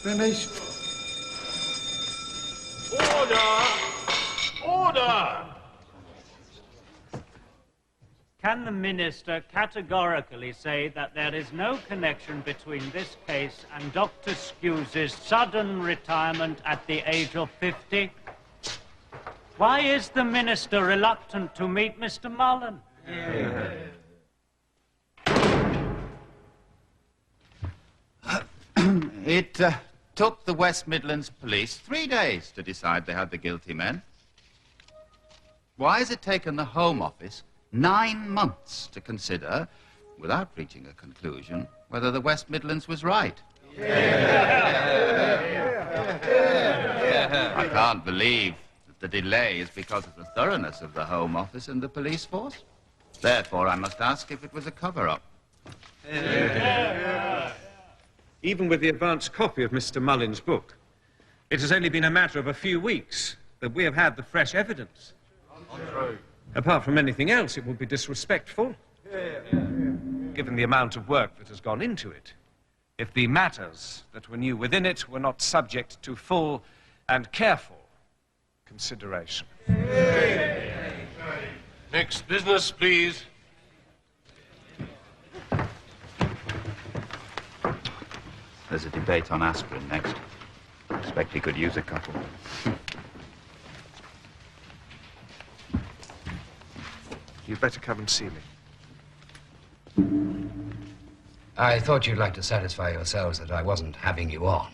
finished. Order! Order! Can the Minister categorically say that there is no connection between this case and Dr. Skews's sudden retirement at the age of 50? Why is the Minister reluctant to meet Mr. Mullin? It took the West Midlands Police 3 days to decide they had the guilty men. Why has it taken the Home Office 9 months to consider, without reaching a conclusion, whether the West Midlands was right? I can't believe that the delay is because of the thoroughness of the Home Office and the police force. Therefore, I must ask if it was a cover-up. Even with the advance copy of Mr. Mullin's book, it has only been a matter of a few weeks that we have had the fresh evidence. Apart from anything else, it would be disrespectful, given the amount of work that has gone into it, if the matters that were new within it were not subject to full and careful consideration. Next business, please. There's a debate on aspirin next. I expect he could use a couple. You'd better come and see me. I thought you'd like to satisfy yourselves that I wasn't having you on.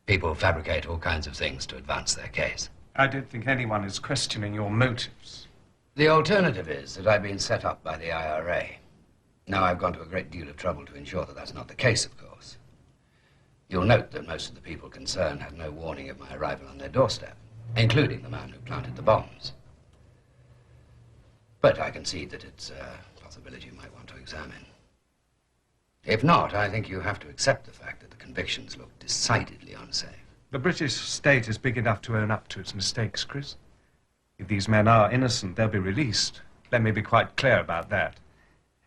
People fabricate all kinds of things to advance their case. I don't think anyone is questioning your motives. The alternative is that I've been set up by the IRA. Now, I've gone to a great deal of trouble to ensure that that's not the case, of course. You'll note that most of the people concerned had no warning of my arrival on their doorstep, including the man who planted the bombs. But I concede that it's a possibility you might want to examine. If not, I think you have to accept the fact that the convictions look decidedly unsafe. The British state is big enough to own up to its mistakes, Chris. If these men are innocent, they'll be released. Let me be quite clear about that.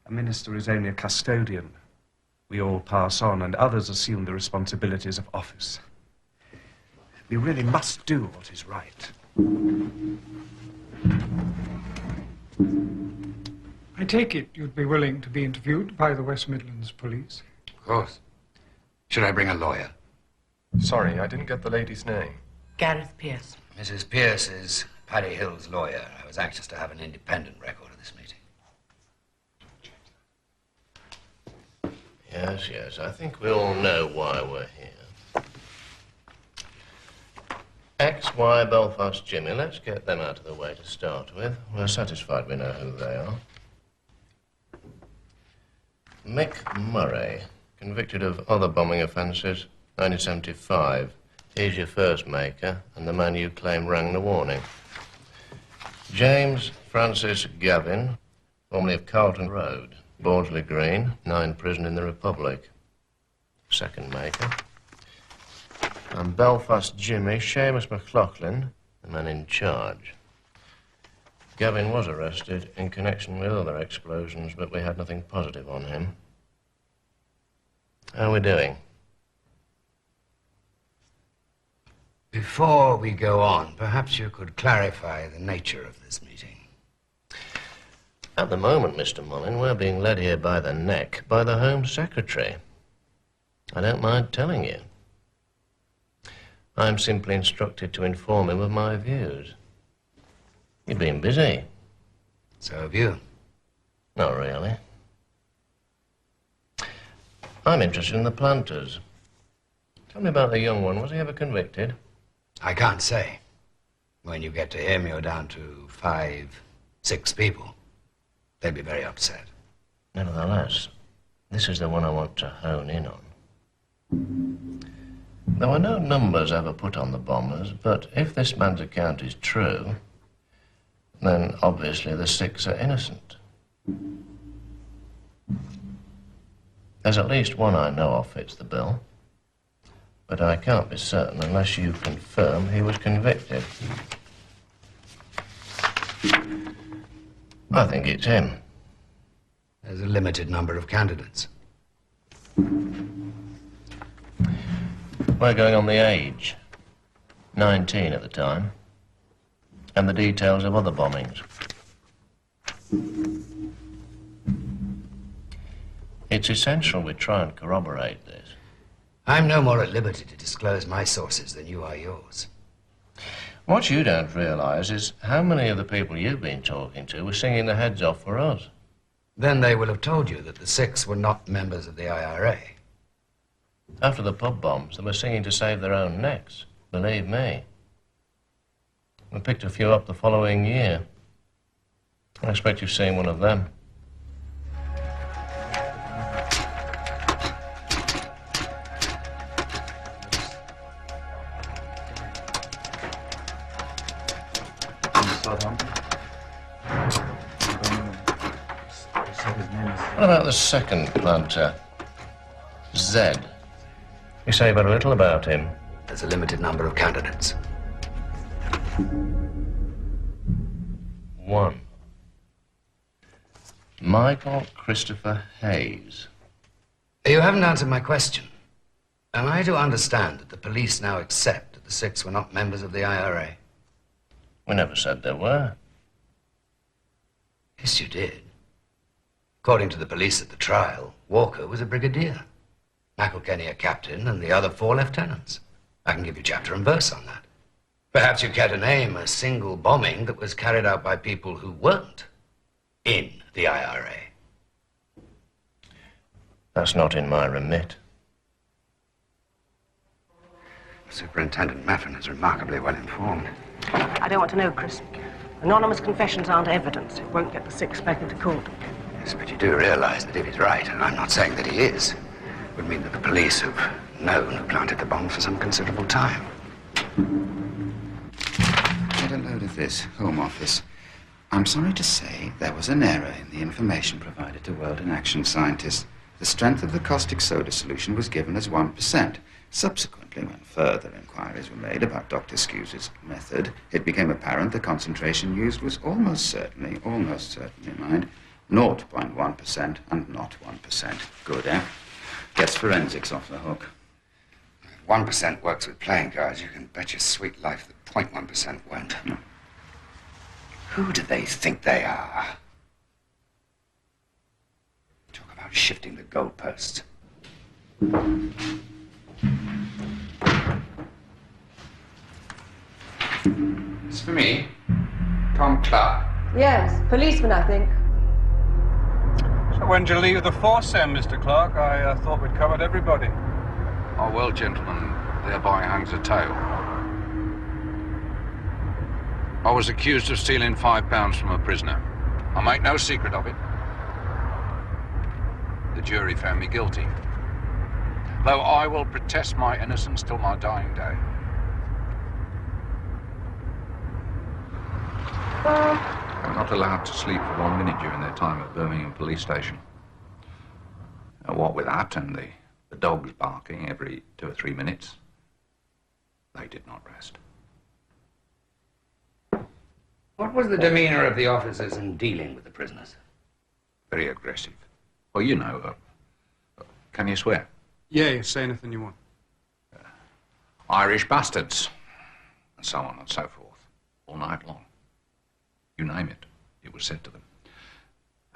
A minister is only a custodian. We all pass on, and others assume the responsibilities of office. We really must do what is right. I take it you'd be willing to be interviewed by the West Midlands Police? Of course. Should I bring a lawyer? Sorry, I didn't get the lady's name. Gareth Pierce. Mrs. Pierce is Paddy Hill's lawyer. I was anxious to have an independent record of this meeting. Yes, yes, I think we all know why we're here. XY Belfast Jimmy, let's get them out of the way to start with. We're satisfied we know who they are. Mick Murray, convicted of other bombing offences, 1975. He's your first maker, and the man you claim rang the warning. James Francis Gavin, formerly of Carlton Road, Bordesley Green, 9 prison in the Republic. Second maker. And Belfast Jimmy, Seamus McLaughlin, the man in charge. Gavin was arrested in connection with other explosions, but we had nothing positive on him. How are we doing? Before we go on, perhaps you could clarify the nature of this meeting. At the moment, Mr. Mullin, we're being led here by the neck by the Home Secretary. I don't mind telling you. I'm simply instructed to inform him of my views. You've been busy. So have you. Not really. I'm interested in the planters. Tell me about the young one. Was he ever convicted? I can't say. When you get to him, you're down to 5, 6 people. They'll be very upset. Nevertheless, this is the one I want to hone in on. There were no numbers ever put on the bombers, but if this man's account is true, then obviously the 6 are innocent. There's at least one I know of fits the bill, but I can't be certain unless you confirm he was convicted. I think it's him. There's a limited number of candidates. We're going on the age. 19 at the time. And the details of other bombings. It's essential we try and corroborate this. I'm no more at liberty to disclose my sources than you are yours. What you don't realise is how many of the people you've been talking to were singing their heads off for us. Then they will have told you that the Six were not members of the IRA. After the pub bombs, they were singing to save their own necks. Believe me. We picked a few up the following year. I expect you've seen one of them. What about the second planter? Zed. You say very little about him. There's a limited number of candidates. One. Michael Christopher Hayes. You haven't answered my question. Am I to understand that the police now accept that the Six were not members of the IRA? We never said there were. Yes, you did. According to the police at the trial, Walker was a brigadier, McElkenny a captain, and the other 4 lieutenants. I can give you chapter and verse on that. Perhaps you care to name a single bombing that was carried out by people who weren't in the IRA. That's not in my remit. Superintendent Meffin is remarkably well informed. I don't want to know, Chris. Anonymous confessions aren't evidence. It won't get the Six back into court. Yes, but you do realize that if he's right, and I'm not saying that he is, it would mean that the police have known who planted the bomb for some considerable time. Get a load of this, Home Office. I'm sorry to say there was an error in the information provided to World in Action scientists. The strength of the caustic soda solution was given as 1%. Subsequently, when further inquiries were made about Dr. Skewes' method, it became apparent the concentration used was almost certainly, mind, 0.1% and not 1%. Good, eh? Gets forensics off the hook. If 1% works with playing cards, you can bet your sweet life that 0.1% won't. No. Who do they think they are? Talk about shifting the goalposts. It's for me. Tom Clark. Yes, policeman, I think. So when did you leave the force then, Mr. Clark? I thought we'd covered everybody. Oh, well, gentlemen, thereby hangs a tale. I was accused of stealing £5 from a prisoner. I make no secret of it. The jury found me guilty, though I will protest my innocence till my dying day. They were not allowed to sleep for 1 minute during their time at Birmingham Police Station. What with that and the dogs barking every 2 or 3 minutes, they did not rest. What was the demeanor of the officers in dealing with the prisoners? Very aggressive. Well, you know, can you swear? Yeah, say anything you want. Irish bastards, and so on and so forth, all night long. You name it, it was said to them.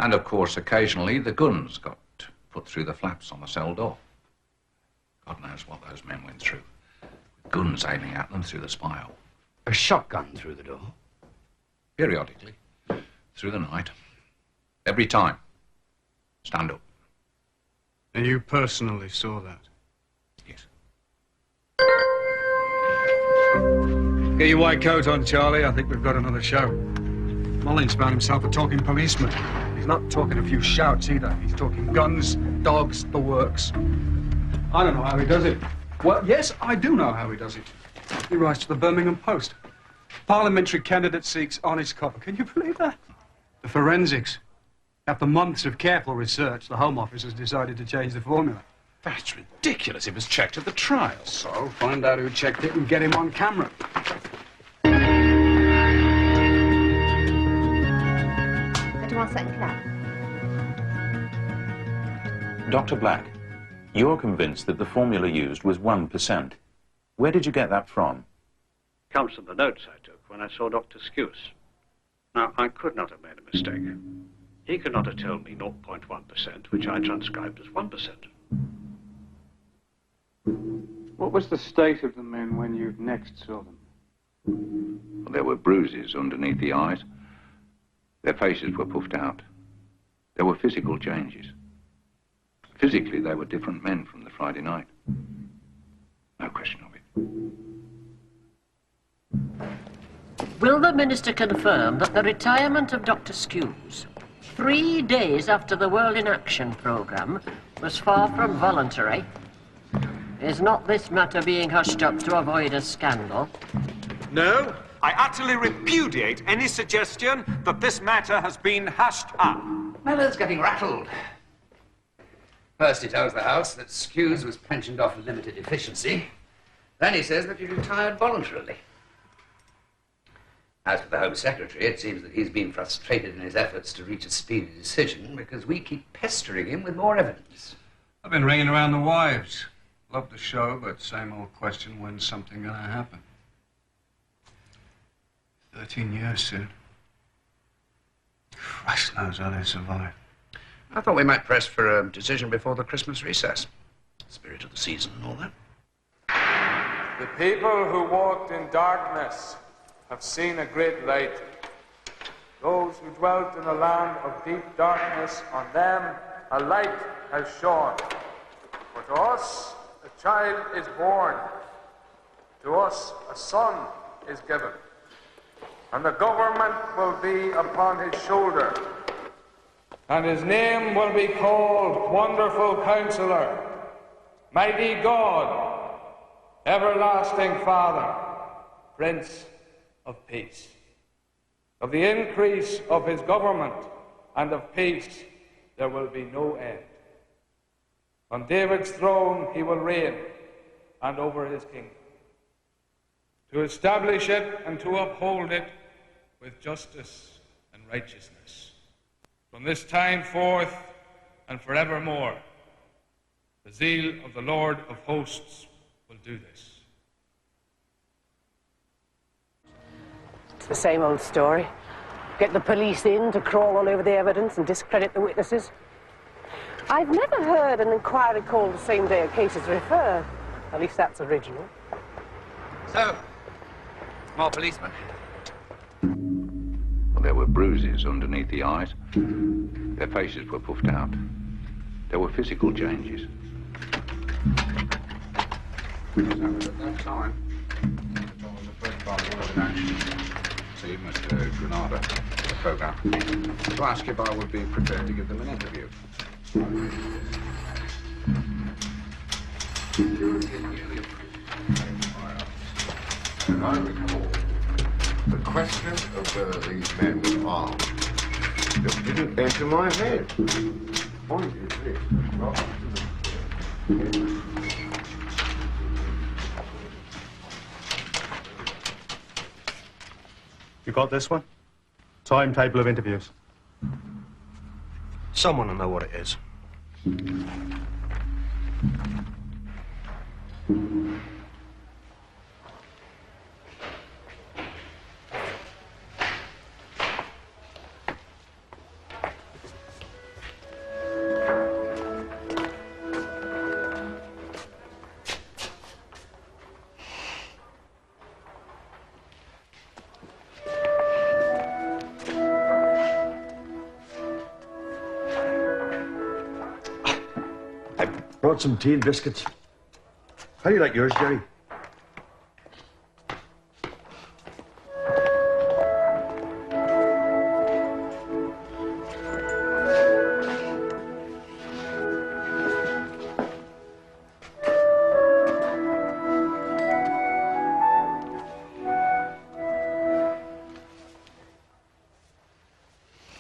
And of course, occasionally the guns got put through the flaps on the cell door. God knows what those men went through, with guns aiming at them through the spile. A shotgun through the door? Periodically, through the night, every time. Stand up. And you personally saw that? Yes. Get your white coat on, Charlie. I think we've got another show. Mullin's found himself a talking policeman. He's not talking a few shouts either. He's talking guns, dogs, the works. I don't know how he does it. Well, yes, I do know how he does it. He writes to the Birmingham Post. Parliamentary candidate seeks honest copper. Can you believe that? The forensics. After months of careful research, the Home Office has decided to change the formula. That's ridiculous. It was checked at the trial. So, find out who checked it and get him on camera. Dr. Black, you're convinced that the formula used was 1%. Where did you get that from? Comes from the notes I took when I saw Dr. Skuse. Now, I could not have made a mistake. He could not have told me 0.1%, which I transcribed as 1%. What was the state of the men when you next saw them? Well, there were bruises underneath the eyes. Their faces were puffed out. There were physical changes. Physically, they were different men from the Friday night. No question of it. Will the Minister confirm that the retirement of Dr. Skuse, 3 days after the World in Action programme, was far from voluntary? Is not this matter being hushed up to avoid a scandal? No, I utterly repudiate any suggestion that this matter has been hushed up. Miller's getting rattled. First he tells the House that Skuse was pensioned off with limited efficiency. Then he says that he retired voluntarily. As for the Home Secretary, it seems that he's been frustrated in his efforts to reach a speedy decision because we keep pestering him with more evidence. I've been ringing around the wives. Love the show, but same old question, when's something gonna happen? 13 years soon. Christ knows how they survive. I thought we might press for a decision before the Christmas recess. Spirit of the season and all that. The people who walked in darkness have seen a great light. Those who dwelt in a land of deep darkness, on them a light has shone. For to us a child is born, to us a son is given, and the government will be upon his shoulder. And his name will be called Wonderful Counselor, Mighty God, Everlasting Father, Prince of Peace. Of the increase of his government and of peace there will be no end. On David's throne he will reign, and over his kingdom, to establish it and to uphold it with justice and righteousness. From this time forth and forevermore, the zeal of the Lord of hosts will do this. It's the same old story. Get the police in to crawl all over the evidence and discredit the witnesses. I've never heard an inquiry called the same day a case is referred. At least that's original. So, more policemen. Well, there were bruises underneath the eyes. Their faces were puffed out. There were physical changes. At that time, I was approached by the World in Action team at Granada, the program, to ask if I would be prepared to give them an interview. And I recall the question of whether these men were armed just didn't enter my head. Point is this, You got this one? Timetable of interviews. Someone will know what it is. Brought some tea and biscuits. How do you like yours, Jerry?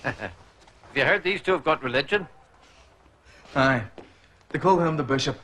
Have you heard these two have got religion? Aye. They call him the bishop.